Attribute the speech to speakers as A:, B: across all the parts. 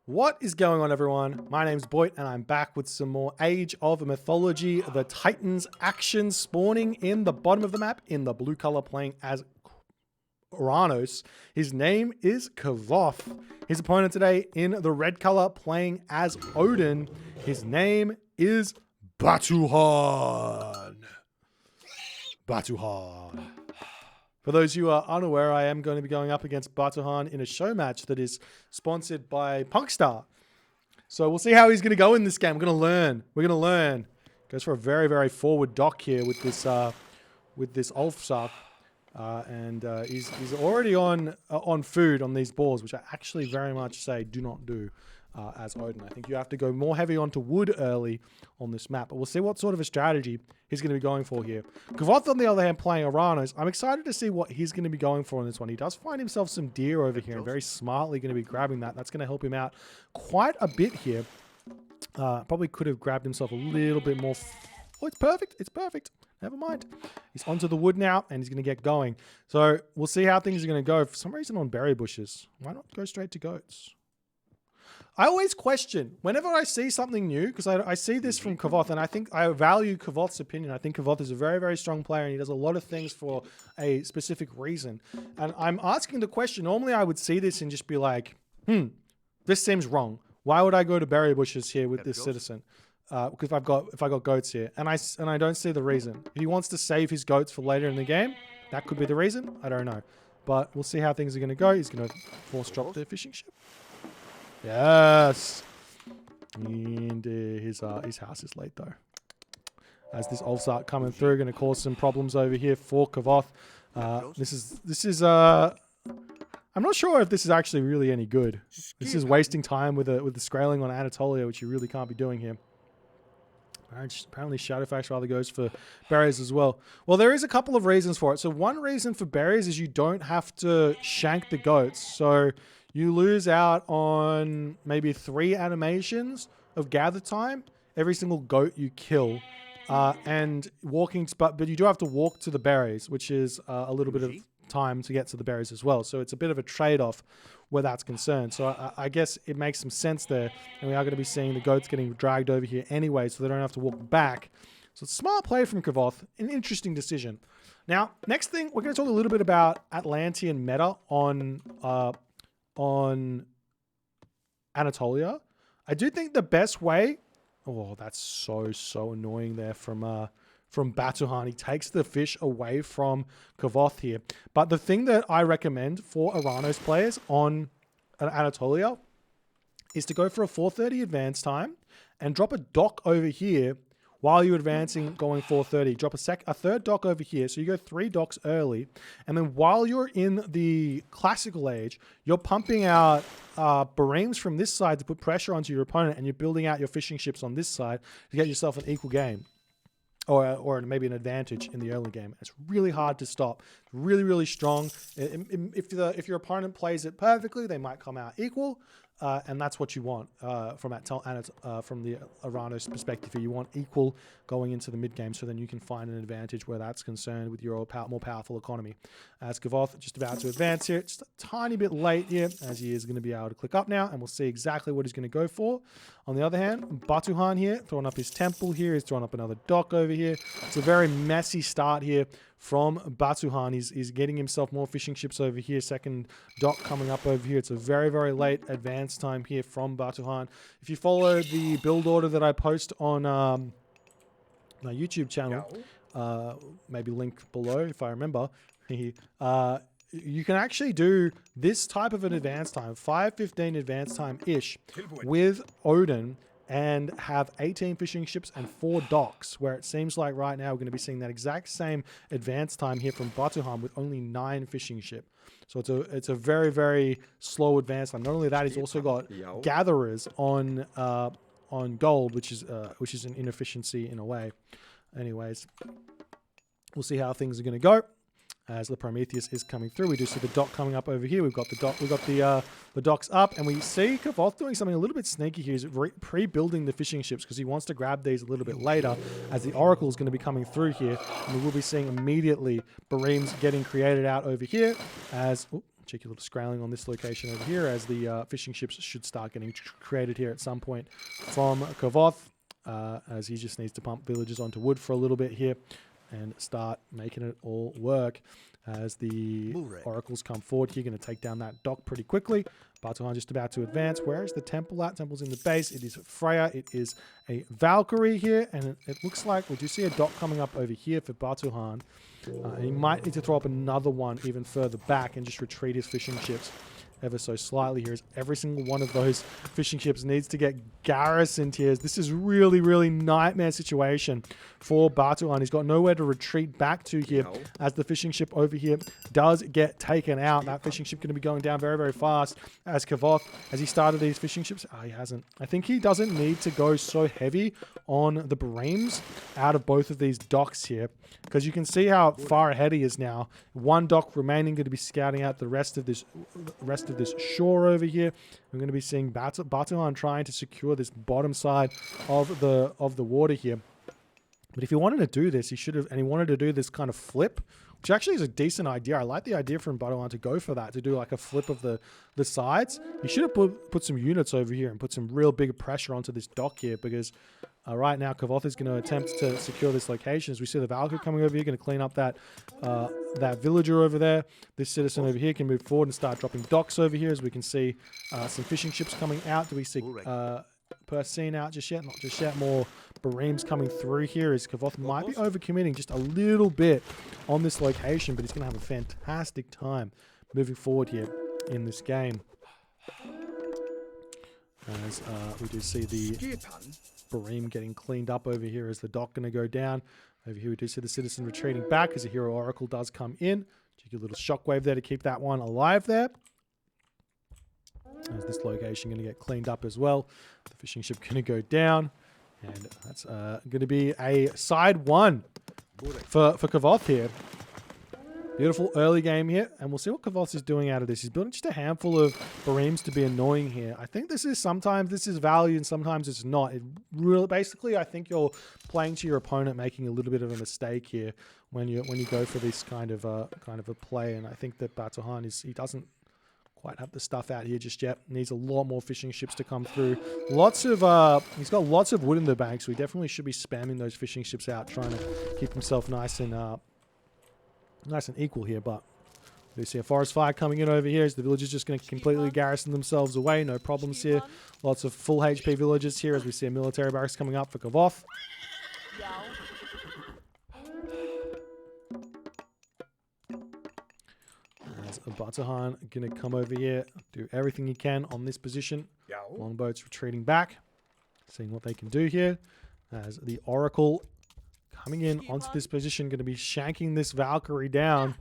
A: What is going on, everyone? My name's Boit, and I'm back with some more Age of Mythology, the Titans action spawning in the bottom of the map in the blue color, playing as Oranos. His name is Kvoth. His opponent today in the red color, playing as Odin. His name is Batuhan. Batuhan. For those who are unaware, I am going to be going up against Batuhan in a show match that is sponsored by Punkstar. So we'll see how he's going to go in this game. We're going to learn. We're going to learn. Goes for a very, very forward dock here with this Ulfsar. And he's already on food on these balls, which I actually very much say do not do as Odin. I think you have to go more heavy onto wood early on this map. But we'll see what sort of a strategy he's going to be going for here. Kvoth, on the other hand, playing Oranos. I'm excited to see what he's going to be going for in this one. He does find himself some deer over here and very smartly going to be grabbing that. That's going to help him out quite a bit here. Probably could have grabbed himself a little bit more. Oh, it's perfect. It's perfect. Never mind. He's onto the wood now, and he's going to get going. So we'll see how things are going to go. For some reason on berry bushes. Why not go straight to goats? I always question, whenever I see something new, because I see this from Kvoth, and I think I value Kvoth's opinion. I think Kvoth is a very, very strong player, and he does a lot of things for a specific reason. And I'm asking the question, normally I would see this and just be like, this seems wrong. Why would I go to berry bushes here with this citizen? Because if I got goats here, and I don't see the reason. If he wants to save his goats for later in the game, that could be the reason. I don't know, but we'll see how things are going to go. He's going to force drop the fishing ship. Yes, and his house is late though. As this Ulfsar coming through, going to cause some problems over here for Kvoth. This is I'm not sure if this is actually really any good. This is wasting time with the scaling on Anatolia, which you really can't be doing here. Apparently Shadowfax rather goes for berries as well. Well, there is a couple of reasons for it. So one reason for berries is you don't have to shank the goats. So you lose out on maybe 3 animations of gather time every single goat you kill. And walking, but you do have to walk to the berries, which is a little bit of time to get to the berries as well. So it's a bit of a trade-off where that's concerned. So I guess it makes some sense there. And we are going to be seeing the goats getting dragged over here anyway, so they don't have to walk back. So it's a smart play from Kvoth, an interesting decision. Now, next thing, we're going to talk a little bit about Atlantean meta on Anatolia. I do think the best way... Oh, that's so annoying there from Batuhan. He takes the fish away from Kvoth here. But the thing that I recommend for Oranos players on Anatolia is to go for a 4:30 advance time and drop a dock over here while you're advancing going 4:30. Drop a third dock over here. So you go 3 docks early. And then while you're in the classical age, you're pumping out bareems from this side to put pressure onto your opponent, and you're building out your fishing ships on this side to get yourself an equal game. Or maybe an advantage in the early game. It's really hard to stop. Really, really strong. If your opponent plays it perfectly, they might come out equal. And that's what you want from the Oranos perspective. You want equal going into the mid game, so then you can find an advantage where that's concerned with your more powerful economy. As Kvoth just about to advance here, just a tiny bit late here, as he is going to be able to click up now, and we'll see exactly what he's going to go for. On the other hand, Batuhan here, throwing up his temple here, he's throwing up another dock over here. It's a very messy start here from Batuhan. He's getting himself more fishing ships over here. Second dock coming up over here. It's a very, very late advance time here from Batuhan. If you follow the build order that I post on my YouTube channel, maybe link below if I remember, you can actually do this type of an advance time, 5:15 advance time-ish, with Odin, and have 18 fishing ships and 4 docks, where it seems like right now we're going to be seeing that exact same advance time here from Batuhan with only 9 fishing ship. So it's a very, very slow advance time. Not only that, he's also got gatherers on gold, which is an inefficiency in a way. Anyways, we'll see how things are going to go. As the Prometheus is coming through, we do see the dock coming up over here. We've got the dock, the docks up, and we see Kvoth doing something a little bit sneaky here. He's pre-building the fishing ships because he wants to grab these a little bit later, as the Oracle is going to be coming through here, and we will be seeing immediately bareems getting created out over here. As cheeky little scrambling on this location over here as the fishing ships should start getting created here at some point from Kvoth, as he just needs to pump villagers onto wood for a little bit here and start making it all work. As the oracles come forward here, going to take down that dock pretty quickly. Batuhan just about to advance. Where is the temple at? Temple's in the base. It is Freya. It is a Valkyrie here, and it looks like we do see a dock coming up over here for Batuhan. He might need to throw up another one even further back and just retreat his fishing ships ever so slightly here, as every single one of those fishing ships needs to get garrisoned here. This is really, really nightmare situation for Batuhan. He's got nowhere to retreat back to here as the fishing ship over here does get taken out. That fishing ship going to be going down very, very fast as Kvoth, as he started these fishing ships. Oh, he hasn't. I think he doesn't need to go so heavy on the bereams out of both of these docks here, because you can see how far ahead he is now. One dock remaining, going to be scouting out the rest of this shore over here. We're going to be seeing Batuhan trying to secure this bottom side of the water here. But if he wanted to do this, he should have, and he wanted to do this kind of flip, which actually is a decent idea. I like the idea from Batuhan to go for that, to do like a flip of the sides. He should have put some units over here and put some real big pressure onto this dock here, because right now Kvoth is going to attempt to secure this location. As we see the Valkyrie coming over here, going to clean up that villager over there. This citizen over here can move forward and start dropping docks over here, as we can see some fishing ships coming out. Do we see Persine out just yet? Not just yet. More bereams coming through here, as Kvoth might be overcommitting just a little bit on this location, but he's going to have a fantastic time moving forward here in this game. As we do see the Bareem getting cleaned up over here, as the dock going to go down. Over here we do see the citizen retreating back as a hero oracle does come in. Cheeky little shockwave there to keep that one alive there. As this location going to get cleaned up as well. The fishing ship going to go down. And that's going to be a side one for Kvoth here. Beautiful early game here, and we'll see what Kvoth is doing out of this. He's building just a handful of Bareems to be annoying here. I think sometimes this is value and sometimes it's not. It really, basically, I think you're playing to your opponent, making a little bit of a mistake here when you go for this kind of a play. And I think that Batuhan he doesn't quite have the stuff out here just yet. Needs a lot more fishing ships to come through. He's got lots of wood in the bank, so he definitely should be spamming those fishing ships out, trying to keep himself nice and equal here. But we see a forest fire coming in over here, as the villagers just going to completely garrison themselves away. No problems here. Lots of full HP villagers here, as we see a military barracks coming up for Kvoth. As Batuhan going to come over here, do everything he can on this position. Longboats retreating back, seeing what they can do here. As the Oracle coming in onto this position, going to be shanking this Valkyrie down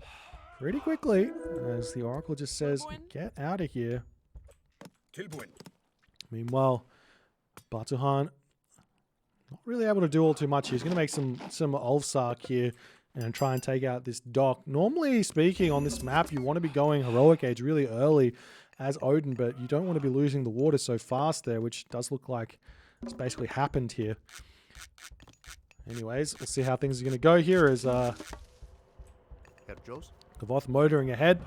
A: pretty quickly, as the Oracle just says, get out of here. Meanwhile, Batuhan not really able to do all too much here. He's going to make some Ulfsark here and try and take out this dock. Normally speaking, on this map, you want to be going Heroic Age really early as Odin, but you don't want to be losing the water so fast there, which does look like it's basically happened here. Anyways, we'll see how things are going to go here, as Kvoth motoring ahead,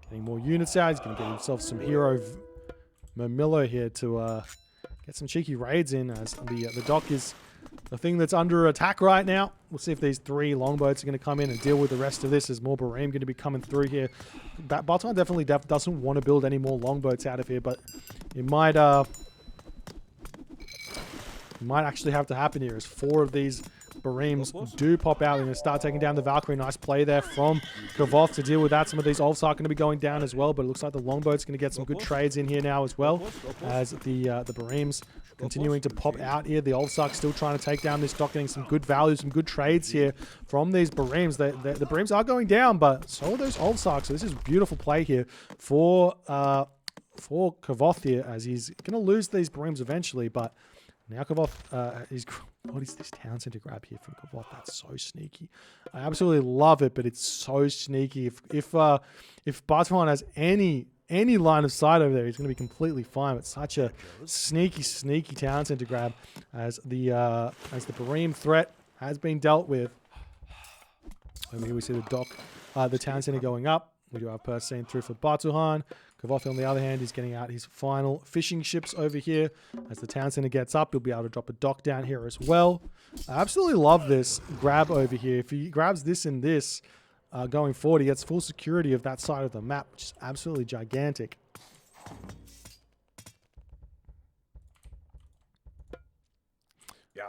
A: getting more units out. He's going to get himself some hero Mermillo here to get some cheeky raids in, as the dock is the thing that's under attack right now. We'll see if these 3 longboats are going to come in and deal with the rest of this, as more Bareem going to be coming through here. Batuhan definitely doesn't want to build any more longboats out of here, but it might actually have to happen here, as 4 of these Bareems do pop out and start taking down the Valkyrie. Nice play there from Kvoth to deal with that. Some of these Ulfs are going to be going down as well, but it looks like the longboat's going to get some good trades in here now as well, as the Bareems continuing to pop out here. The Ulfs still trying to take down this dock, getting some good value, some good trades here from these Bareems. The Bareems are going down, but so are those Ulfs. So this is a beautiful play here for Kvoth here, as he's going to lose these Bareems eventually, but now Kvoth what is this town center grab here from Kvoth? That's so sneaky. I absolutely love it, but it's so sneaky. If Batuhan has any line of sight over there, he's going to be completely fine. It's such a sneaky town center grab, as the Bareem threat has been dealt with. Over here we see the dock, the town center going up. We do have Persane through for Batuhan. Kvoth, on the other hand, is getting out his final fishing ships over here. As the town center gets up, he'll be able to drop a dock down here as well. I absolutely love this grab over here. If he grabs this and this going forward, he gets full security of that side of the map, which is absolutely gigantic.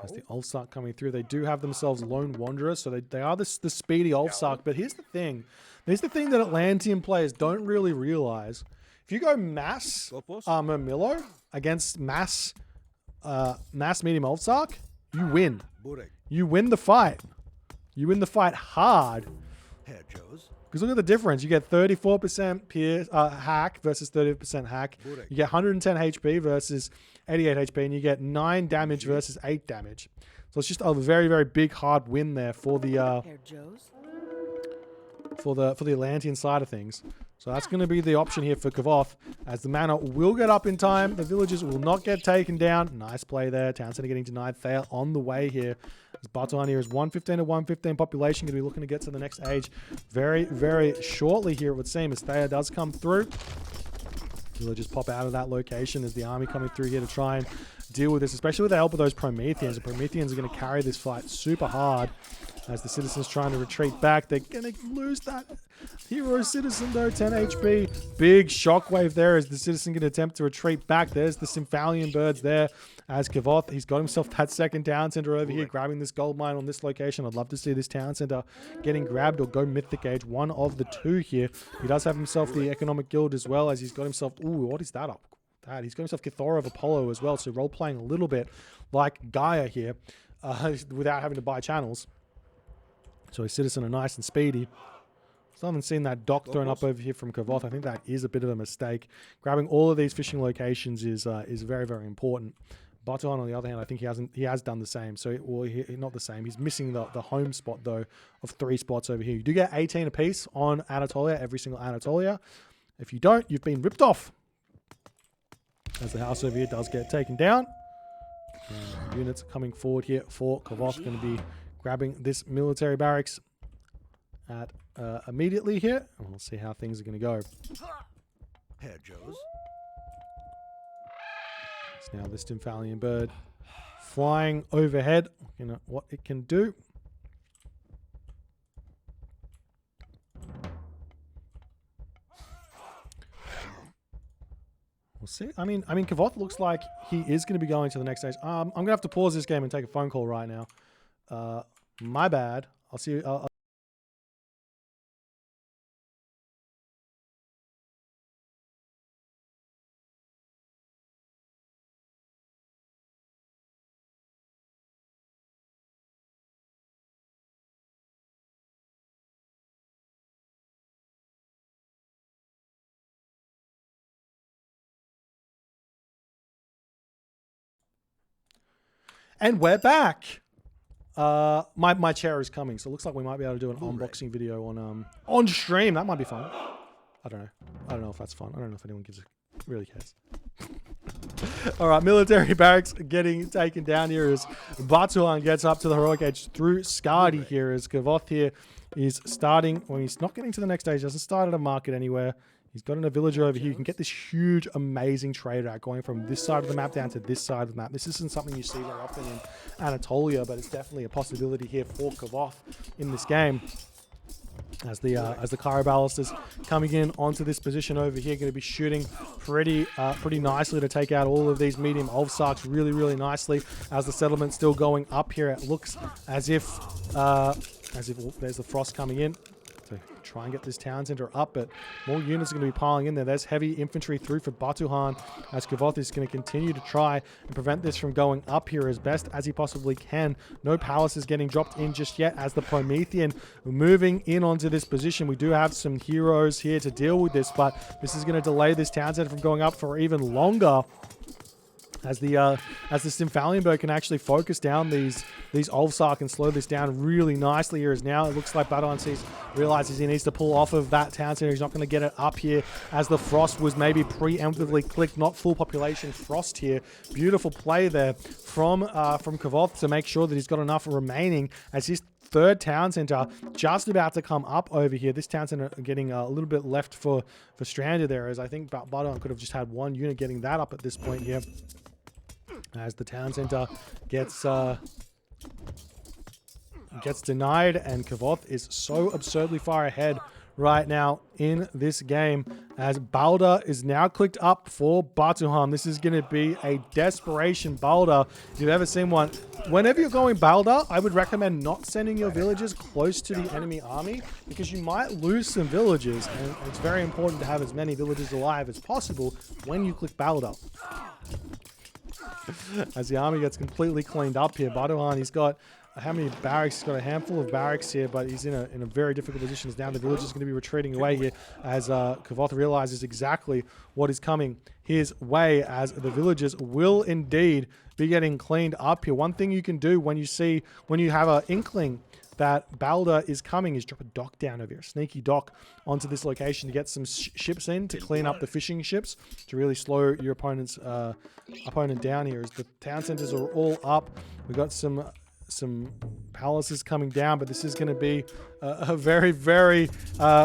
A: As the Ulfsark coming through, they do have themselves Lone Wanderer, so they are the speedy Ulfsark. But here's the thing. Here's the thing that Atlantean players don't really realize. If you go mass Mermillo against mass medium Ulfsark, you win. You win the fight. You win the fight hard. Because look at the difference. You get 34% pierce, hack versus 30% hack. You get 110 HP versus 88 HP, and you get 9 damage versus 8 damage. So it's just a very, very big hard win there for the Atlantean side of things. So that's going to be the option here for Kvoth, as the mana will get up in time. The villagers will not get taken down. Nice play there. Town Center getting denied. They are on the way here. As Batuhan here is 115 to 115 population. Going to be looking to get to the next age very, very shortly here, it would seem, as Thea does come through. Villagers pop out of that location as the army coming through here to try and deal with this, especially with the help of those Prometheans. The Prometheans are going to carry this fight super hard. As the citizens trying to retreat back, they're going to lose that hero citizen though, 10 HP. Big shockwave there as the citizen can attempt to retreat back. There's the Symphalian birds there as Kvoth. He's got himself that second town center over here, grabbing this gold mine on this location. I'd love to see this town center getting grabbed or go Mythic Age, one of the two here. He does have himself the Economic Guild as well, as he's got himself, ooh, what is that up? He's got himself Kithora of Apollo as well, so role-playing a little bit like Gaia here without having to buy channels. So his citizen are nice and speedy. Still haven't seen that dock thrown up over here from Kvoth. I think that is a bit of a mistake. Grabbing all of these fishing locations is very, very important. Batuhan, on the other hand, I think he has done the same. So, not the same. He's missing the home spot, though, of 3 spots over here. You do get 18 apiece on Anatolia, every single Anatolia. If you don't, you've been ripped off. As the house over here does get taken down. And units coming forward here for Kvoth, going to be grabbing this military barracks at immediately here. And we'll see how things are going to go.
B: Here, Joes.
A: So now this Symphalian bird flying overhead. You know what it can do. We'll see. I mean, Kvoth looks like he is going to be going to the next stage. I'm going to have to pause this game and take a phone call right now. My bad. I'll see you. And we're back. My chair is coming, so it looks like we might be able to do an unboxing video on stream. That might be fun. I don't know. I don't know if that's fun. I don't know if anyone really cares. All right, military barracks getting taken down here as Batuhan gets up to the heroic age through Skadi here, as Kvoth here is starting. Well, he's not getting to the next stage. Doesn't start at a market anywhere. He's got a villager over here. You can get this huge, amazing trade route going from this side of the map down to this side of the map. This isn't something you see very often in Anatolia, but it's definitely a possibility here for Kvoth in this game. As the Cairo Ballisters coming in onto this position over here, going to be shooting pretty nicely to take out all of these medium Ulfsarks really, really nicely. As the settlement's still going up here, it looks as if there's the frost coming in. So try and get this town center up, but more units are going to be piling in there. There's heavy infantry through for Batuhan, as Kvoth is going to continue to try and prevent this from going up here as best as he possibly can. No palace is getting dropped in just yet, as the Promethean moving in onto this position. We do have some heroes here to deal with this, but this is going to delay this town center from going up for even longer. As the Symphalian bird can actually focus down these Ulfsark and slow this down really nicely here, as now it looks like Batuhan realizes he needs to pull off of that town center. He's not going to get it up here, as the frost was maybe preemptively clicked, not full population frost here. Beautiful play there from Kvoth to make sure that he's got enough remaining, as his third town center just about to come up over here. This town center getting a little bit left for stranded there, as I think Batuhan could have just had one unit getting that up at this point here. As the town center gets denied, and Kvoth is so absurdly far ahead right now in this game, as Balder is now clicked up for Batuhan. This is going to be a desperation Balder if you've ever seen one. Whenever you're going Balder, I would recommend not sending your villagers close to the enemy army, because you might lose some villagers, and it's very important to have as many villagers alive as possible when you click Balder. As the army gets completely cleaned up here, Batuhan, he's got how many barracks? He's got a handful of barracks here, but he's in a very difficult position. As now the village is going to be retreating away here, as Kvoth realizes exactly what is coming his way, as the villagers will indeed be getting cleaned up here. One thing you can do when you have an inkling that Balder is coming is drop a dock down over here, a sneaky dock onto this location to get some ships in to clean up the fishing ships, to really slow your opponent down here. As the town centers are all up, we've got some palaces coming down, but this is going to be a very, very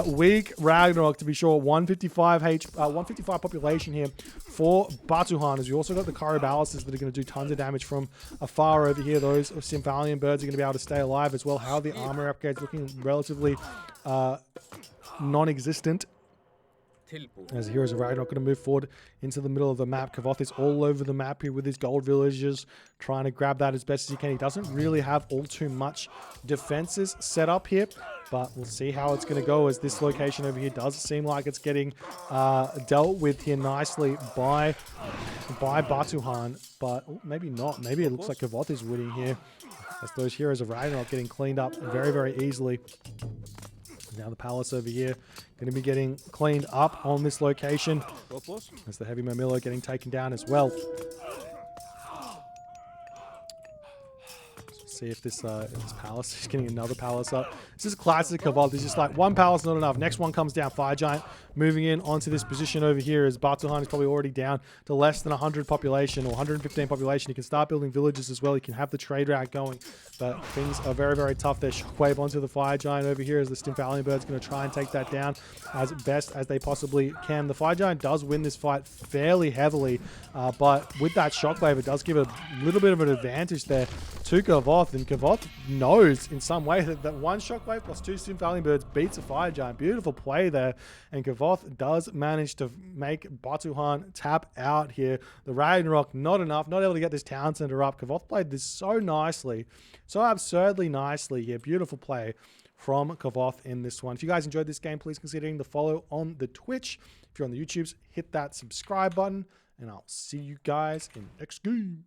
A: weak Ragnarok, to be sure. 155 population here for Batuhan, as you also got the Carabaluses that are going to do tons of damage from afar over here. Those Symphalian birds are going to be able to stay alive as well. How are the armor upgrades looking? Relatively non-existent. As the Heroes of Ragnarok going to move forward into the middle of the map. Kvoth is all over the map here with his gold villagers, trying to grab that as best as he can. He doesn't really have all too much defenses set up here, but we'll see how it's going to go, as this location over here does seem like it's getting dealt with here nicely by Batuhan, but maybe not. Maybe it looks like Kvoth is winning here, as those Heroes of Ragnarok getting cleaned up very, very easily. Now the palace over here going to be getting cleaned up on this location, as the heavy Mamilo getting taken down as well. See if this palace is getting another palace up. This is classic Kvoth. It's just like one palace not enough. Next one comes down. Fire Giant moving in onto this position over here, as Batuhan is probably already down to less than 100 population, or 115 population. He can start building villages as well. He can have the trade route going, but things are very, very tough. There's Shockwave onto the Fire Giant over here, as the Symphalian Bird's going to try and take that down as best as they possibly can. The Fire Giant does win this fight fairly heavily, but with that Shockwave, it does give a little bit of an advantage there to Kvoth, and Kvoth knows in some way that one Shockwave plus two Symphalian Birds beats a Fire Giant. Beautiful play there, and Kvoth does manage to make Batuhan tap out here. The Ragnarok, not enough, not able to get this town center up. Kvoth played this so nicely, so absurdly nicely here. Beautiful play from Kvoth in this one. If you guys enjoyed this game, please consider hitting the follow on the Twitch. If you're on the YouTubes, hit that subscribe button, and I'll see you guys in the next game.